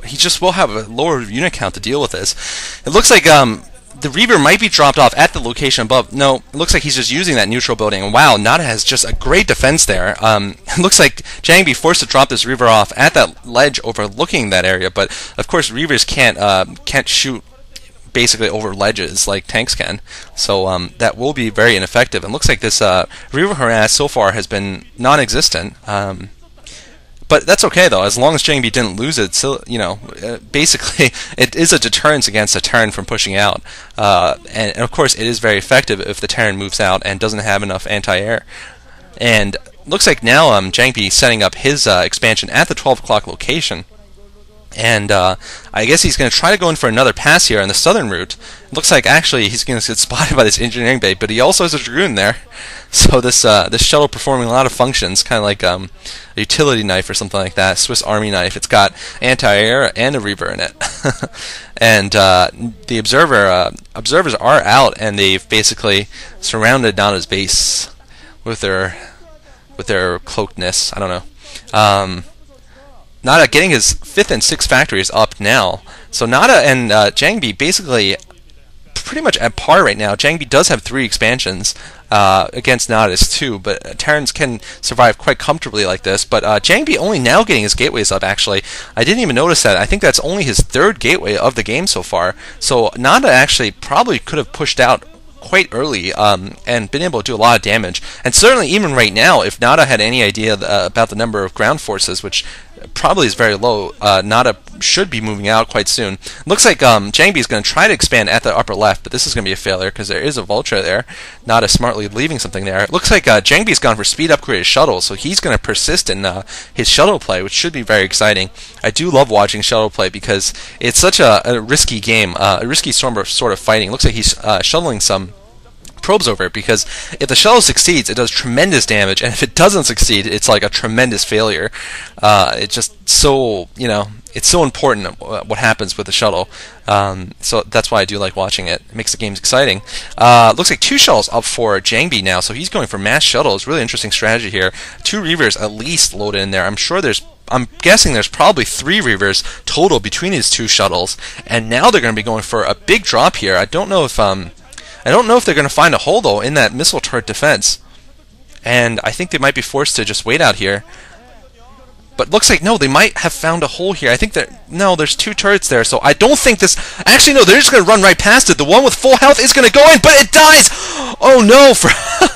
he just will have a lower unit count to deal with this. It looks like the Reaver might be dropped off at the location above. No, it looks like he's just using that neutral building. And wow, Nada has just a great defense there. It looks like Jangbi forced to drop this Reaver off at that ledge overlooking that area, but of course Reavers can't shoot basically over ledges like tanks can, so that will be very ineffective. And looks like this Reaver harass so far has been non-existent. But that's okay though, as long as Jangbi didn't lose it. So basically, it is a deterrence against a Terran from pushing out, and of course, it is very effective if the Terran moves out and doesn't have enough anti-air. And looks like now Jangbi setting up his expansion at the 12 o'clock location. And I guess he's going to try to go in for another pass here on the southern route. It looks like actually he's going to get spotted by this engineering bay, but he also has a Dragoon there. So this shuttle performing a lot of functions, kind of like a utility knife or something like that, Swiss Army knife. It's got anti-air and a Reaver in it. And the observers are out, and they've basically surrounded Nada's base with their cloakedness. I don't know. Nada getting his 5th and 6th factories up now. So Nada and Jangbi basically pretty much at par right now. Jangbi does have 3 expansions against Nada's 2, but Terrans can survive quite comfortably like this. But Jangbi only now getting his gateways up, actually. I didn't even notice that. I think that's only his 3rd gateway of the game so far. So Nada actually probably could have pushed out quite early and been able to do a lot of damage. And certainly even right now, if Nada had any idea about the number of ground forces, which probably is very low, Nada should be moving out quite soon. Looks like Jangbi is going to try to expand at the upper left, but this is going to be a failure because there is a Vulture there. Nada smartly leaving something there. It looks like Jangbi's gone for speed upgraded shuttle, so he's going to persist in his shuttle play, which should be very exciting. I do love watching shuttle play because it's such a risky game, a risky sort of fighting. Looks like he's shuttling some probes over it, because if the shuttle succeeds, it does tremendous damage, and if it doesn't succeed, it's like a tremendous failure. It's just so, it's so important what happens with the shuttle. So that's why I do like watching it. It makes the games exciting. Looks like 2 shuttles up for Jangbi now, so he's going for mass shuttles. Really interesting strategy here. 2 Reavers at least loaded in there. I'm guessing there's probably 3 Reavers total between his 2 shuttles, and now they're going to be going for a big drop here. I don't know if they're going to find a hole, though, in that missile turret defense. And I think they might be forced to just wait out here. But looks like, no, they might have found a hole here. I think no, there's 2 turrets there, so I don't think this... Actually, no, they're just going to run right past it. The one with full health is going to go in, but it dies! Oh, no, for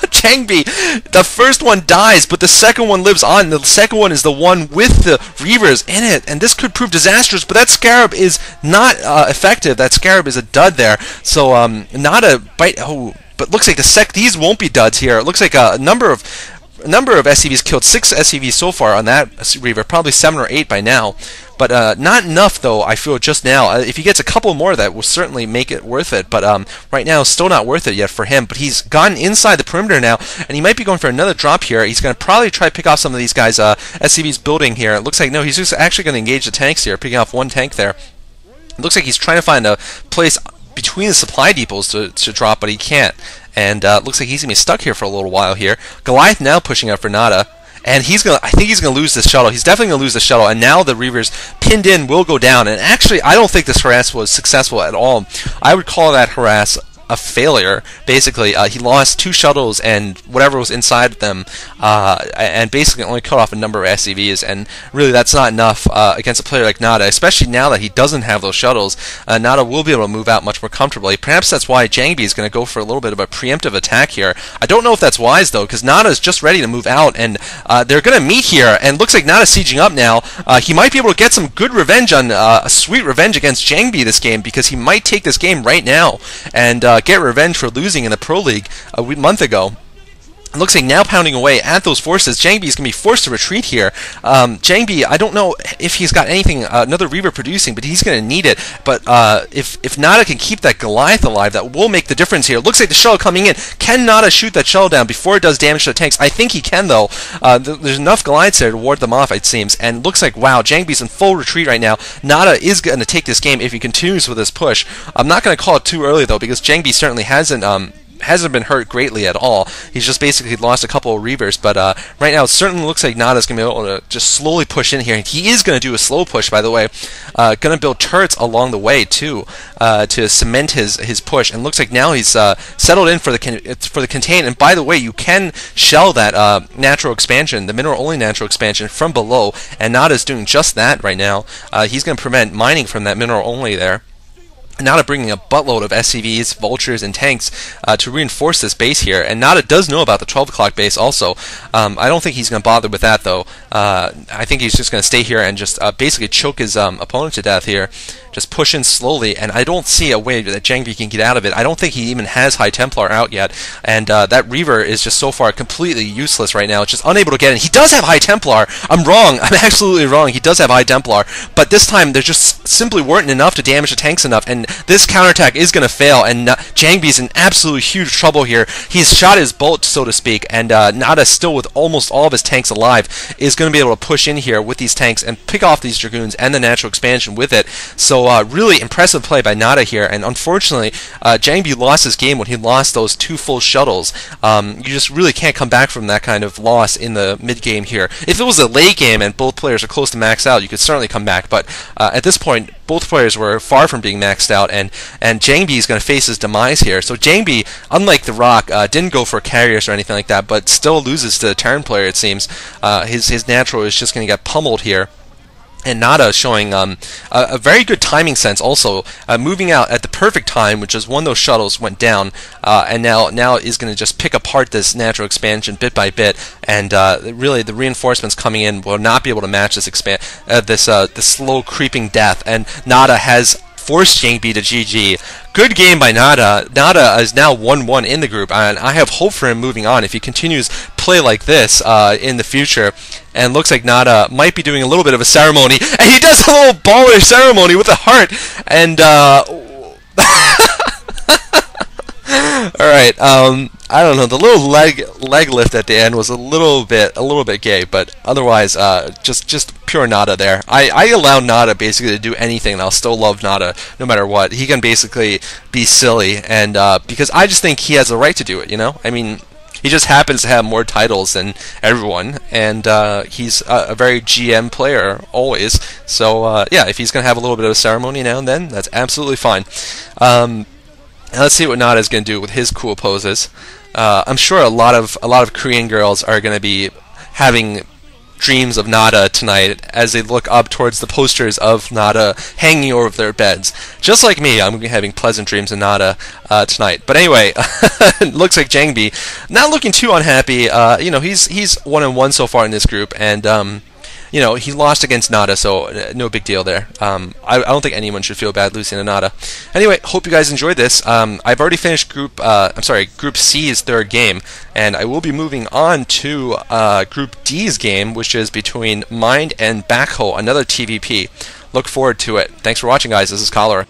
Jangbi. The first one dies, but the second one lives on. The second one is the one with the Reavers in it, and this could prove disastrous, but that Scarab is not effective. That Scarab is a dud there, so not a bite... Oh, but looks like these won't be duds here. It looks like a number of SCVs killed, 6 SCVs so far on that Reaver, probably 7 or 8 by now, but not enough though, I feel, just now. If he gets a couple more, that will certainly make it worth it, but right now still not worth it yet for him. But he's gotten inside the perimeter now, and he might be going for another drop here. He's going to probably try to pick off some of these guys SCVs building here. It looks like, no, he's just actually going to engage the tanks here, picking off 1 tank there. It looks like he's trying to find a place between the supply depots to drop, but he can't. And looks like he's going to be stuck here for a little while here. Goliath now pushing up for Nada. And I think he's going to lose this shuttle. He's definitely going to lose the shuttle. And now the Reavers pinned in will go down. And actually, I don't think this harass was successful at all. I would call that harass a failure. Basically, he lost 2 shuttles and whatever was inside them, and basically only cut off a number of SCVs, and really that's not enough against a player like Nada, especially now that he doesn't have those shuttles. Nada will be able to move out much more comfortably. Perhaps that's why Jangbi is going to go for a little bit of a preemptive attack here. I don't know if that's wise, though, because Nada is just ready to move out, and they're going to meet here, and looks like Nada's sieging up now. He might be able to get some good revenge on a sweet revenge against Jangbi this game, because he might take this game right now and get revenge for losing in the Pro League a month ago. It looks like now pounding away at those forces. Jangbi is going to be forced to retreat here. Jangbi, I don't know if he's got anything, another Reaver producing, but he's going to need it. But if Nada can keep that Goliath alive, that will make the difference here. It looks like the shuttle coming in. Can Nada shoot that shuttle down before it does damage to the tanks? I think he can, though. There's enough Goliaths there to ward them off, it seems. And looks like, wow, Jangbi's in full retreat right now. Nada is going to take this game if he continues with this push. I'm not going to call it too early, though, because Jangbi certainly hasn't hasn't been hurt greatly at all. He's just basically lost a couple of Reavers, but right now it certainly looks like Nada's going to be able to just slowly push in here. He is going to do a slow push, by the way. Going to build turrets along the way, too, to cement his push. And looks like now he's settled in for the contain. And by the way, you can shell that natural expansion, the mineral-only natural expansion, from below. And Nada's doing just that right now. He's going to prevent mining from that mineral-only there. Nada bringing a buttload of SCVs, vultures, and tanks to reinforce this base here. And Nada does know about the 12 o'clock base also. I don't think he's going to bother with that, though. I think he's just going to stay here and just basically choke his opponent to death here. Just push in slowly, and I don't see a way that Jangbi can get out of it. I don't think he even has High Templar out yet, and that Reaver is just so far completely useless right now. It's just unable to get in. He does have High Templar. I'm wrong. I'm absolutely wrong. He does have High Templar, but this time there just simply weren't enough to damage the tanks enough, and this counterattack is going to fail, and Jangbi's in absolute huge trouble here. He's shot his bolt, so to speak, and Nada, still with almost all of his tanks alive, is going to be able to push in here with these tanks and pick off these Dragoons and the natural expansion with it. So really impressive play by Nada here, and unfortunately Jangbi lost his game when he lost those 2 full shuttles. You just really can't come back from that kind of loss in the mid-game here. If it was a late game and both players are close to max out, you could certainly come back, but at this point both players were far from being maxed out, and Jangbi is going to face his demise here. So Jangbi, unlike the Rock, didn't go for carriers or anything like that, but still loses to the Terran player, it seems. His natural is just going to get pummeled here. And Nada showing a very good timing sense also, moving out at the perfect time, which is when those shuttles went down, and now is going to just pick apart this natural expansion bit by bit, and really the reinforcements coming in will not be able to match this this slow creeping death, and Nada has forced Jangbi to GG. Good game by Nada. Nada is now 1-1 in the group, and I have hope for him moving on if he continues play like this in the future. And looks like Nada might be doing a little bit of a ceremony, and he does a little baller ceremony with a heart. And alright, I don't know, the little leg lift at the end was a little bit gay, but otherwise just pure Nada there. I allow Nada basically to do anything, and I'll still love Nada no matter what. He can basically be silly, and because I just think he has the right to do it, you know? I mean, he just happens to have more titles than everyone, and he's a very GM player always. So yeah, if he's gonna have a little bit of a ceremony now and then, that's absolutely fine. Now let's see what Nada is going to do with his cool poses. I'm sure a lot of Korean girls are going to be having dreams of Nada tonight as they look up towards the posters of Nada hanging over their beds. Just like me, I'm going to be having pleasant dreams of Nada tonight. But anyway, it looks like Jangbi not looking too unhappy. You know, he's 1-1 so far in this group, and you know, he lost against Nada, so no big deal there. I don't think anyone should feel bad losing to Nada. Anyway, hope you guys enjoyed this. I've already finished Group C's third game, and I will be moving on to Group D's game, which is between Mind and Backhoe, another TVP. Look forward to it. Thanks for watching, guys. This is Cholera.